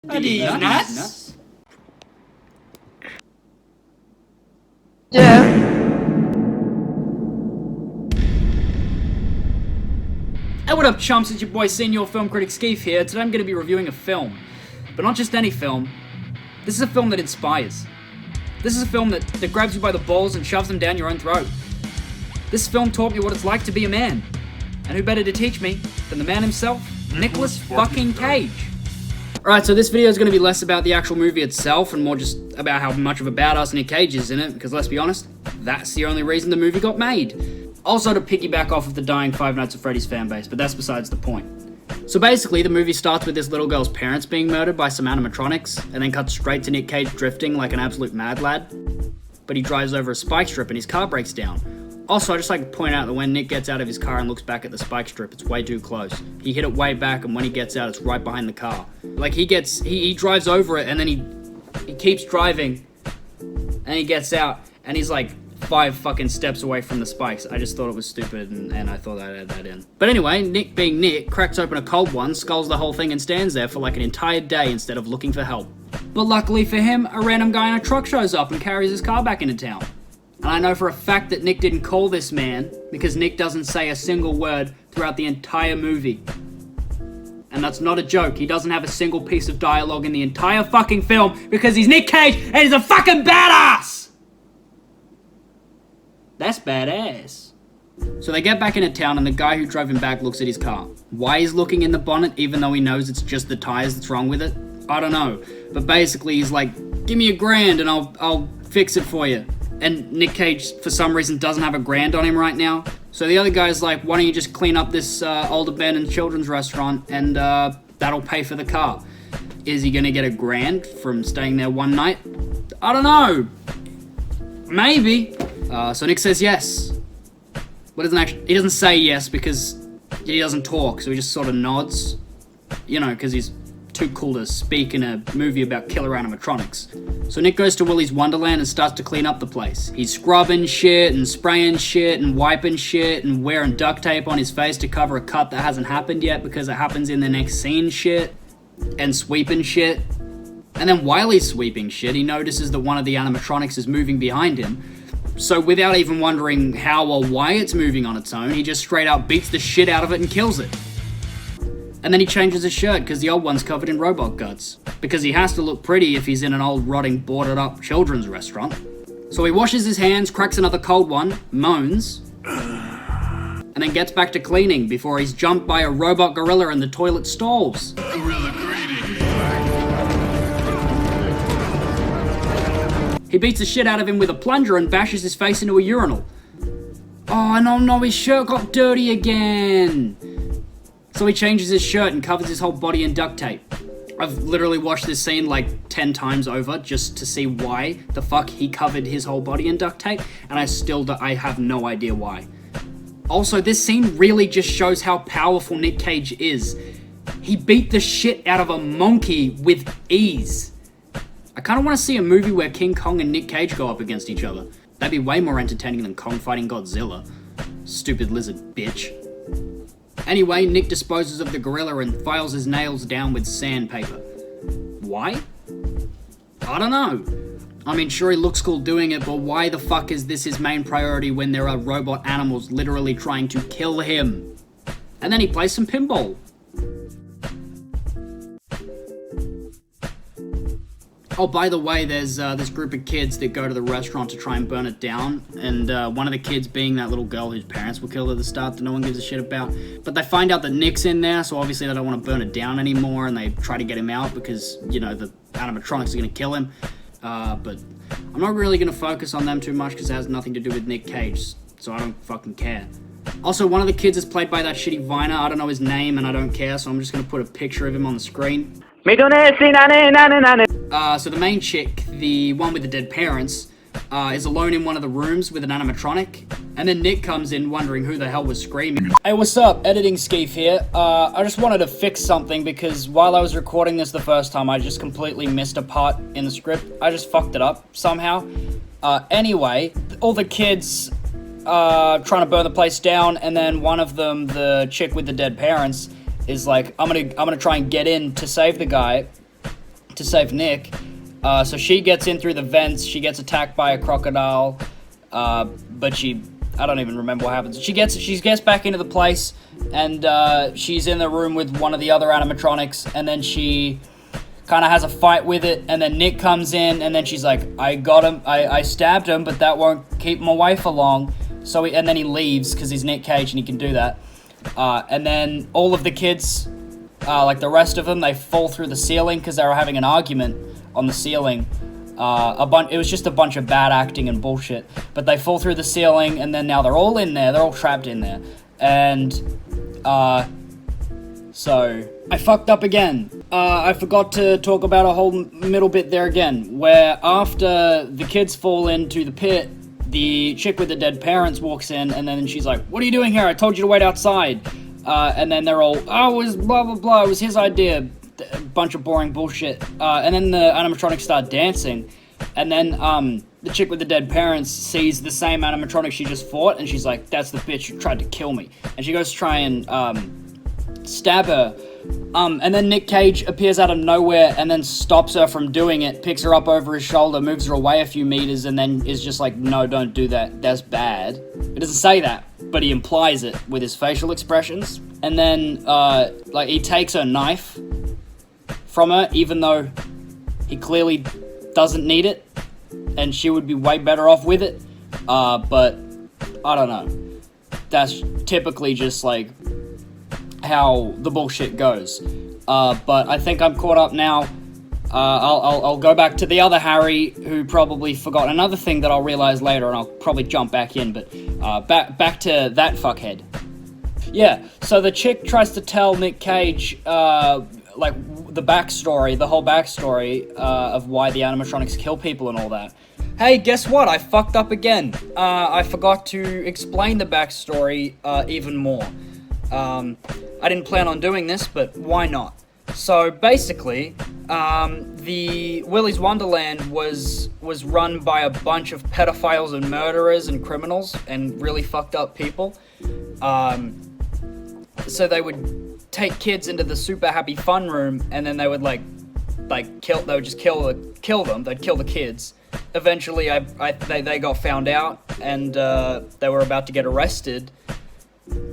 Adidas. Yeah. Hey, what up, chumps? It's your boy, Senior Film Critic Skeef here. Today I'm going to be reviewing a film. But not just any film. This is a film that inspires. This is a film that grabs you by the balls and shoves them down your own throat. This film taught me what it's like to be a man. And who better to teach me than the man himself, Nicolas fucking Cage. Alright, so this video is going to be less about the actual movie itself and more just about how much of a badass Nick Cage is in it, because let's be honest, that's the only reason the movie got made. Also to piggyback off of the dying Five Nights at Freddy's fanbase, but that's besides the point. So basically, the movie starts with this little girl's parents being murdered by some animatronics, and then cuts straight to Nick Cage drifting like an absolute mad lad. But he drives over a spike strip and his car breaks down. Also, I just like to point out that when Nick gets out of his car and looks back at the spike strip, it's way too close. He hit it way back, and when he gets out, it's right behind the car. Like, he drives over it, and then he keeps driving, and he gets out, and he's like 5 fucking steps away from the spikes. I just thought it was stupid, and I thought I'd add that in. But anyway, Nick being Nick, cracks open a cold one, skulls the whole thing, and stands there for like an entire day instead of looking for help. But luckily for him, a random guy in a truck shows up and carries his car back into town. And I know for a fact that Nick didn't call this man because Nick doesn't say a single word throughout the entire movie. And that's not a joke. He doesn't have a single piece of dialogue in the entire fucking film because he's Nick Cage and he's a fucking badass! That's badass. So they get back into town and the guy who drove him back looks at his car. Why he's looking in the bonnet even though he knows it's just the tires that's wrong with it? I don't know. But basically he's like, give me $1,000 and I'll fix it for you. And Nick Cage, for some reason, doesn't have $1,000 on him right now. So the other guy's like, why don't you just clean up this old abandoned children's restaurant and that'll pay for the car. Is he gonna get $1,000 from staying there one night? I don't know. Maybe. So Nick says yes. But he doesn't say yes because he doesn't talk, so he just sort of nods. You know, because he's too cool to speak in a movie about killer animatronics. So Nick goes to Willy's Wonderland and starts to clean up the place. He's scrubbing shit and spraying shit and wiping shit and wearing duct tape on his face to cover a cut that hasn't happened yet because it happens in the next scene shit, and sweeping shit. And then while he's sweeping shit, he notices that one of the animatronics is moving behind him. So without even wondering how or why it's moving on its own, he just straight out beats the shit out of it and kills it. And then he changes his shirt because the old one's covered in robot guts. Because he has to look pretty if he's in an old rotting boarded up children's restaurant. So he washes his hands, cracks another cold one, moans, and then gets back to cleaning before he's jumped by a robot gorilla in the toilet stalls. Gorilla greetings. He beats the shit out of him with a plunger and bashes his face into a urinal. Oh no, his shirt got dirty again. So he changes his shirt and covers his whole body in duct tape. I've literally watched this scene like 10 times over just to see why the fuck he covered his whole body in duct tape, and I have no idea why. Also, this scene really just shows how powerful Nick Cage is. He beat the shit out of a monkey with ease. I kind of want to see a movie where King Kong and Nick Cage go up against each other. That'd be way more entertaining than Kong fighting Godzilla. Stupid lizard bitch. Anyway, Nick disposes of the gorilla and files his nails down with sandpaper. Why? I don't know. I mean, sure, he looks cool doing it, but why the fuck is this his main priority when there are robot animals literally trying to kill him? And then he plays some pinball. Oh, by the way, there's this group of kids that go to the restaurant to try and burn it down, and one of the kids being that little girl whose parents were killed at the start that no one gives a shit about. But they find out that Nick's in there, so obviously they don't want to burn it down anymore, and they try to get him out because, you know, the animatronics are going to kill him. But I'm not really going to focus on them too much because it has nothing to do with Nick Cage, so I don't fucking care. Also, one of the kids is played by that shitty Viner. I don't know his name, and I don't care, so I'm just going to put a picture of him on the screen. So the main chick, the one with the dead parents, is alone in one of the rooms with an animatronic, and then Nick comes in wondering who the hell was screaming. Hey, what's up? Editing Skeef here. I just wanted to fix something because while I was recording this the first time, I just completely missed a part in the script. I just fucked it up somehow. Anyway, all the kids trying to burn the place down, and then one of them, the chick with the dead parents, is like, I'm gonna try and get in to save the guy. to save Nick. So she gets in through the vents, she gets attacked by a crocodile, but I don't even remember what happens. She gets back into the place, and she's in the room with one of the other animatronics, and then she kind of has a fight with it, and then Nick comes in, and then she's like, I got him, I stabbed him, but that won't keep him away for long. And then he leaves, because he's Nick Cage, and he can do that. And then all of the kids, like the rest of them, they fall through the ceiling, because they were having an argument on the ceiling. It was just a bunch of bad acting and bullshit, but they fall through the ceiling, and then now they're all in there, they're all trapped in there, and, so, I fucked up again. I forgot to talk about a whole middle bit there again, where after the kids fall into the pit, the chick with the dead parents walks in, and then she's like, what are you doing here? I told you to wait outside. And then they're all, oh, it was blah, blah, blah, it was his idea. A bunch of boring bullshit. And then the animatronics start dancing, and then, the chick with the dead parents sees the same animatronic she just fought, and she's like, that's the bitch who tried to kill me. And she goes to try and, stab her. And then Nick Cage appears out of nowhere and then stops her from doing it, picks her up over his shoulder, moves her away a few meters, and then is just like, no, don't do that, that's bad. He doesn't say that, but he implies it with his facial expressions. And then, he takes her knife from her, even though he clearly doesn't need it, and she would be way better off with it. But, I don't know. That's typically just, like, how the bullshit goes. But I think I'm caught up now. I'll go back to the other Harry, who probably forgot another thing that I'll realize later, and I'll probably jump back in, but back to that fuckhead. Yeah, so the chick tries to tell Nick Cage, the backstory, the whole backstory of why the animatronics kill people and all that. Hey, guess what? I fucked up again. I forgot to explain the backstory even more. I didn't plan on doing this, but why not? So basically, the Willy's Wonderland was run by a bunch of pedophiles and murderers and criminals and really fucked up people. So they would take kids into the super happy fun room, and then they would kill them. They'd kill the kids. Eventually, they got found out, and they were about to get arrested.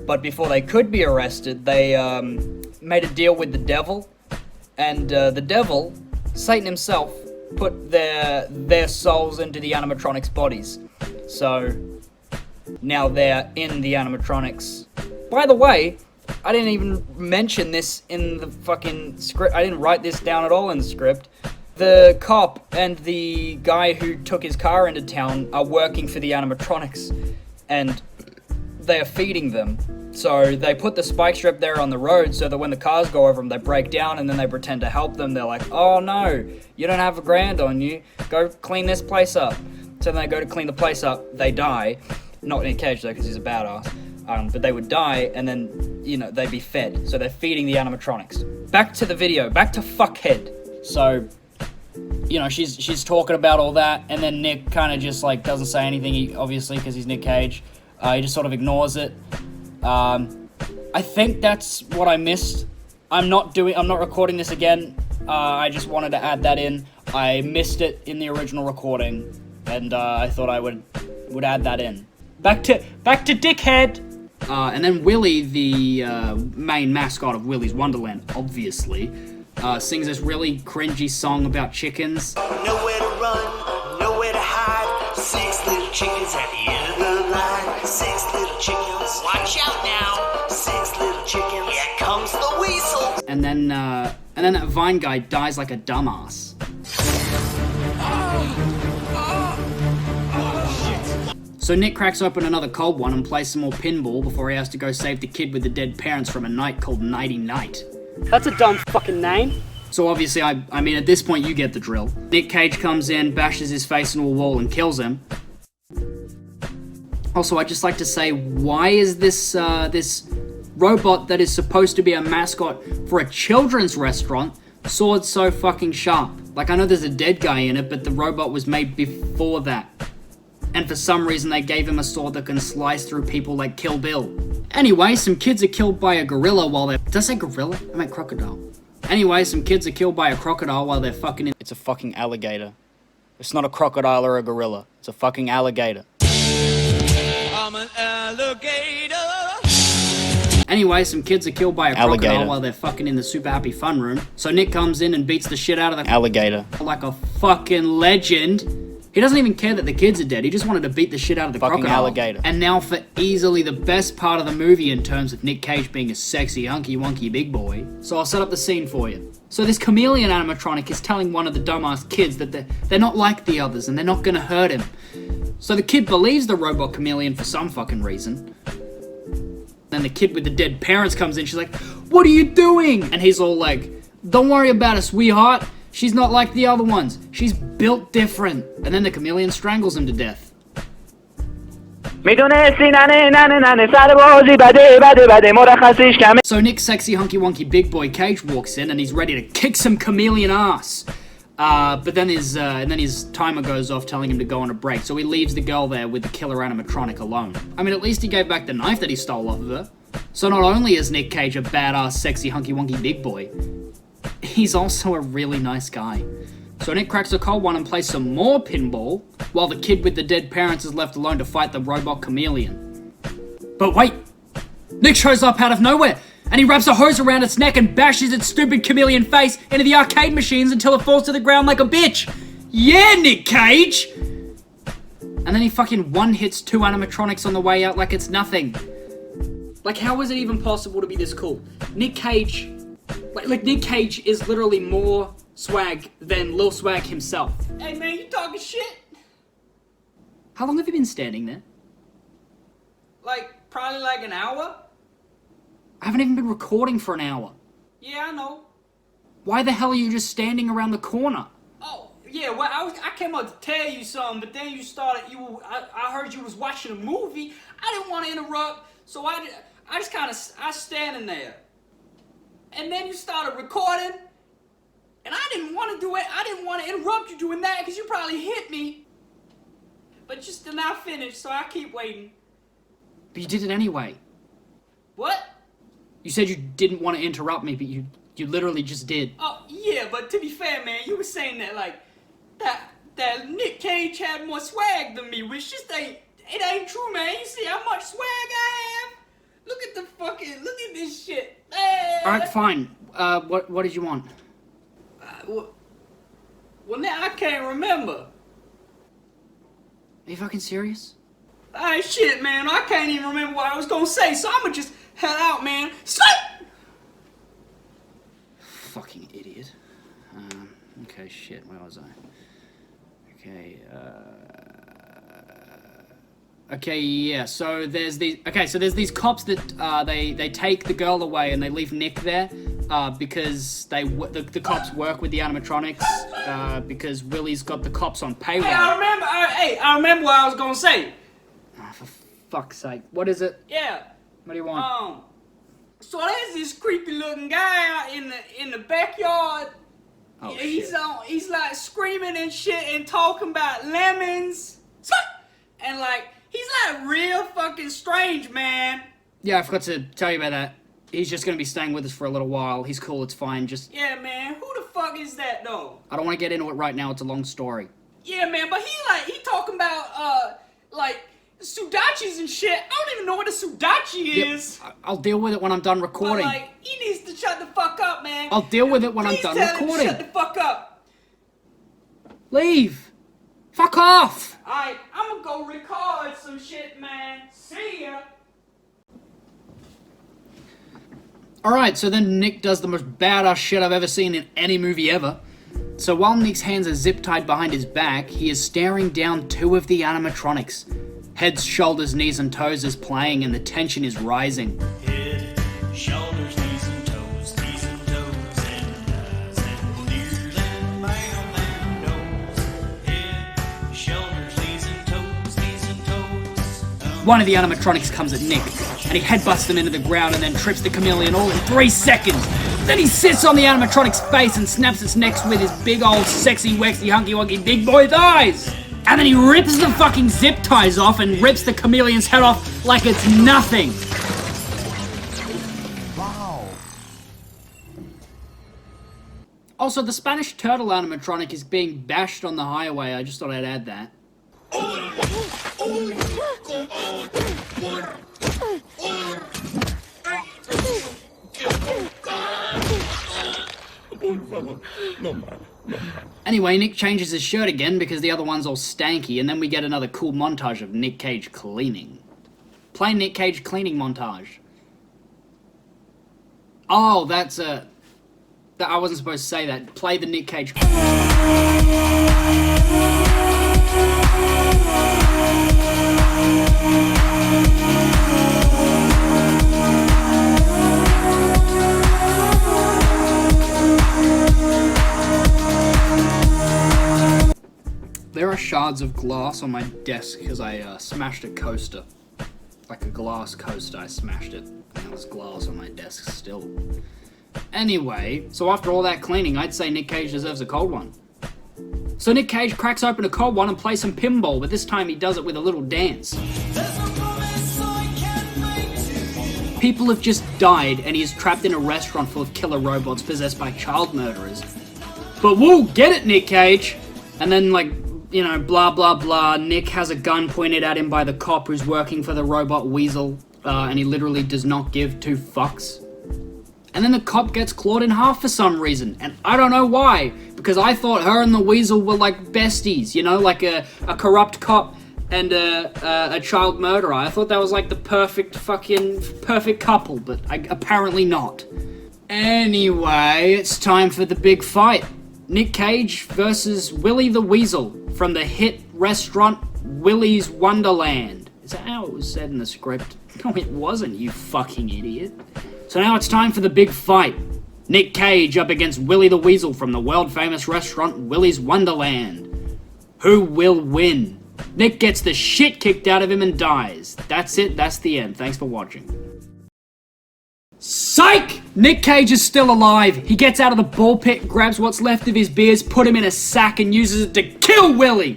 But before they could be arrested, they made a deal with the devil, and the devil, Satan himself, put their souls into the animatronics' bodies. So now they're in the animatronics. By the way, I didn't even mention this in the fucking script. I didn't write this down at all in the script. The cop and the guy who took his car into town are working for the animatronics, and they are feeding them. So they put the spike strip there on the road so that when the cars go over them, they break down, and then they pretend to help them. They're like, oh no, you don't have $1,000 on you. Go clean this place up. So then they go to clean the place up. They die. Not in a cage though, because he's a badass. But they would die, and then, they'd be fed. So they're feeding the animatronics. Back to the video. Back to fuckhead. So, she's talking about all that, and then Nick kind of just, doesn't say anything, obviously, because he's Nick Cage. He just sort of ignores it. I think that's what I missed. I'm not recording this again. I just wanted to add that in. I missed it in the original recording, and I thought I would add that in. Back to Dickhead! And then Willy, the main mascot of Willy's Wonderland, obviously, sings this really cringy song about chickens. Nowhere to run, nowhere to hide. 6 little chickens at the end of the line. 6 little chickens, watch out now. 6 little chickens, here comes the weasel. And then that Vine guy dies like a dumbass. So Nick cracks open another cold one and plays some more pinball before he has to go save the kid with the dead parents from a night called Nighty Night. That's a dumb fucking name. So obviously, I mean, at this point, you get the drill. Nick Cage comes in, bashes his face into a wall, and kills him. Also, I'd just like to say, why is this robot that is supposed to be a mascot for a children's restaurant sword so fucking sharp? I know there's a dead guy in it, but the robot was made before that. And for some reason, they gave him a sword that can slice through people like Kill Bill. Anyway, some kids are killed by a gorilla while they're... Did I say gorilla? I meant crocodile. Anyway, some kids are killed by a crocodile while they're fucking in. It's a fucking alligator. It's not a crocodile or a gorilla. It's a fucking alligator. I'm an alligator. Anyway, some kids are killed by a Alligator. crocodile while they're fucking in the super happy fun room. So Nick comes in and beats the shit out of the Alligator. like a fucking legend. He doesn't even care that the kids are dead. He just wanted to beat the shit out of the Fucking crocodile. alligator. And now for easily the best part of the movie in terms of Nick Cage being a sexy, hunky-wonky big boy. So I'll set up the scene for you. So this chameleon animatronic is telling one of the dumbass kids that they're not like the others and they're not gonna hurt him. So the kid believes the robot chameleon for some fucking reason. Then the kid with the dead parents comes in. She's like, "What are you doing?" And he's all like, "Don't worry about her, sweetheart. She's not like the other ones. She's built different." And then the chameleon strangles him to death. So Nick's sexy hunky wonky big boy Cage walks in and he's ready to kick some chameleon ass. But then his timer goes off telling him to go on a break. So he leaves the girl there with the killer animatronic alone. I mean, at least he gave back the knife that he stole off of her. So not only is Nick Cage a badass, sexy, hunky wonky big boy, he's also a really nice guy. So Nick cracks a cold one and plays some more pinball, while the kid with the dead parents is left alone to fight the robot chameleon. But wait! Nick shows up out of nowhere, and he wraps a hose around its neck and bashes its stupid chameleon face into the arcade machines until it falls to the ground like a bitch! Yeah, Nick Cage! And then he fucking one-hits two animatronics on the way out like it's nothing. Like, how is it even possible to be this cool? Nick Cage... Like Nick Cage is literally more swag than Lil Swag himself. Hey man, you talking shit? How long have you been standing there? Probably like an hour? I haven't even been recording for an hour. Yeah, I know. Why the hell are you just standing around the corner? Oh, yeah, well, I came up to tell you something, but then you started, I heard you was watching a movie. I didn't want to interrupt, so I just kind of, I was standing there. And then you started recording, and I didn't want to do it. I didn't want to interrupt you doing that, because you probably hit me. But you still not finished, so I keep waiting. But you did it anyway. What? You said you didn't want to interrupt me, but you literally just did. Oh, yeah, but to be fair, man, you were saying that, like, that Nick Cage had more swag than me, which just it ain't true, man. You see how much swag I have? Look at this shit. Alright, fine. What did you want? Well, now I can't remember. Are you fucking serious? Alright, shit, man. I can't even remember what I was gonna say, so I'ma just head out, man. Sleep! Fucking idiot. Okay, shit, where was I? Okay, Okay, yeah, so there's these cops that, they take the girl away and they leave Nick there, because the cops work with the animatronics, because Willy's got the cops on payroll. Hey, I remember what I was gonna say. Oh, for fuck's sake. What is it? Yeah. What do you want? So there's this creepy looking guy in the backyard. Oh, he's like screaming and shit and talking about lemons. And like, he's like real fucking strange, man. Yeah, I forgot to tell you about that. He's just gonna be staying with us for a little while. He's cool, it's fine, just... Yeah, man, who the fuck is that, though? I don't want to get into it right now, it's a long story. Yeah, man, but he talking about, like, Sudachis and shit. I don't even know what a Sudachi is. I'll deal with it when I'm done recording. But, like, he needs to shut the fuck up, man. I'll deal with it when I'm done recording. Please tell him to shut the fuck up. Leave. Fuck off. Alright, I'm gonna go record some shit, man. See ya. Alright, so then Nick does the most badass shit I've ever seen in any movie ever. So while Nick's hands are zip-tied behind his back, he is staring down two of the animatronics. Heads, shoulders, knees, and toes is playing, and the tension is rising. Head, shoulders, knees and toes, and eyes and ears and mouth and nose. Head, shoulders, knees and toes. One of the animatronics comes at Nick, and he headbutts them into the ground and then trips the chameleon all in 3 seconds. Then he sits on the animatronic's face and snaps its neck with his big old sexy, wexy, hunky wonky big boy thighs. And then he rips the fucking zip ties off and rips the chameleon's head off like it's nothing. Wow. Also, the Spanish turtle animatronic is being bashed on the highway. I just thought I'd add that. Anyway, Nick changes his shirt again because the other one's all stanky, and then we get another cool montage of Nick Cage cleaning. Play Nick Cage cleaning montage. Oh, that's a... I wasn't supposed to say that. Play the Nick Cage... There are shards of glass on my desk because I smashed a coaster. Like a glass coaster, I smashed it. And there's glass on my desk still. Anyway, so after all that cleaning, I'd say Nick Cage deserves a cold one. So Nick Cage cracks open a cold one and plays some pinball, but this time he does it with a little dance. People have just died and he is trapped in a restaurant full of killer robots possessed by child murderers. But woo, get it, Nick Cage! And then, like, you know, blah blah blah, Nick has a gun pointed at him by the cop who's working for the robot Weasel, and he literally does not give two fucks. And then the cop gets clawed in half for some reason, and I don't know why, because I thought her and the Weasel were like besties, you know, like a corrupt cop and a child murderer. I thought that was like the perfect couple, but apparently not. Anyway, it's time for the big fight. Nick Cage versus Willy the Weasel from the hit restaurant Willy's Wonderland. Is that how it was said in the script? No, it wasn't, you fucking idiot. So now it's time for the big fight. Nick Cage up against Willy the Weasel from the world-famous restaurant Willy's Wonderland. Who will win? Nick gets the shit kicked out of him and dies. That's it, that's the end. Thanks for watching. Psych! Nick Cage is still alive. He gets out of the ball pit, grabs what's left of his beers, put him in a sack, and uses it to kill Willy!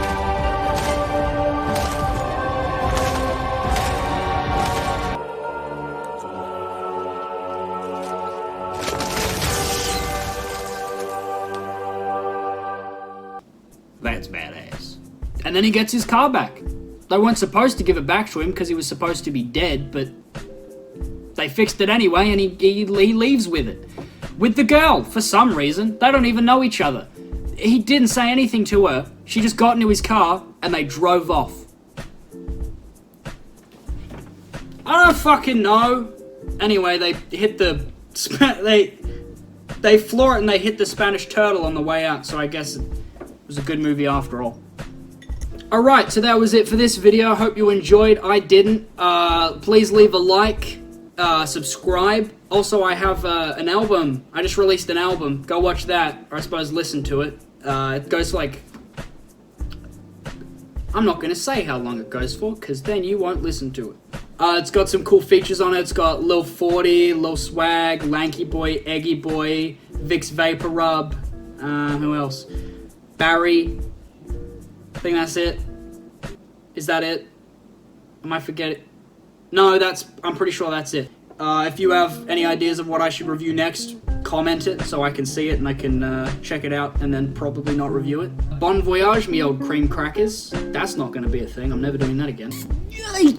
That's badass. And then he gets his car back. They weren't supposed to give it back to him because he was supposed to be dead, but they fixed it anyway, and he leaves with it. With the girl, for some reason. They don't even know each other. He didn't say anything to her. She just got into his car, and they drove off. I don't fucking know. Anyway, they hit the... They floor it and they hit the Spanish turtle on the way out, so I guess it was a good movie after all. Alright, so that was it for this video. I hope you enjoyed. I didn't. Please leave a like. Subscribe. Also, I have an album. I just released an album. Go watch that, or I suppose listen to it. It goes for like... I'm not going to say how long it goes for, because then you won't listen to it. It's got some cool features on it. It's got Lil 40, Lil Swag, Lanky Boy, Eggy Boy, Vicks Vapor Rub, who else? Barry. I think that's it. Is that it? Am I forgetting? No, I'm pretty sure that's it. If you have any ideas of what I should review next, comment it so I can see it and I can check it out and then probably not review it. Bon voyage, me old cream crackers. That's not going to be a thing. I'm never doing that again. Yay!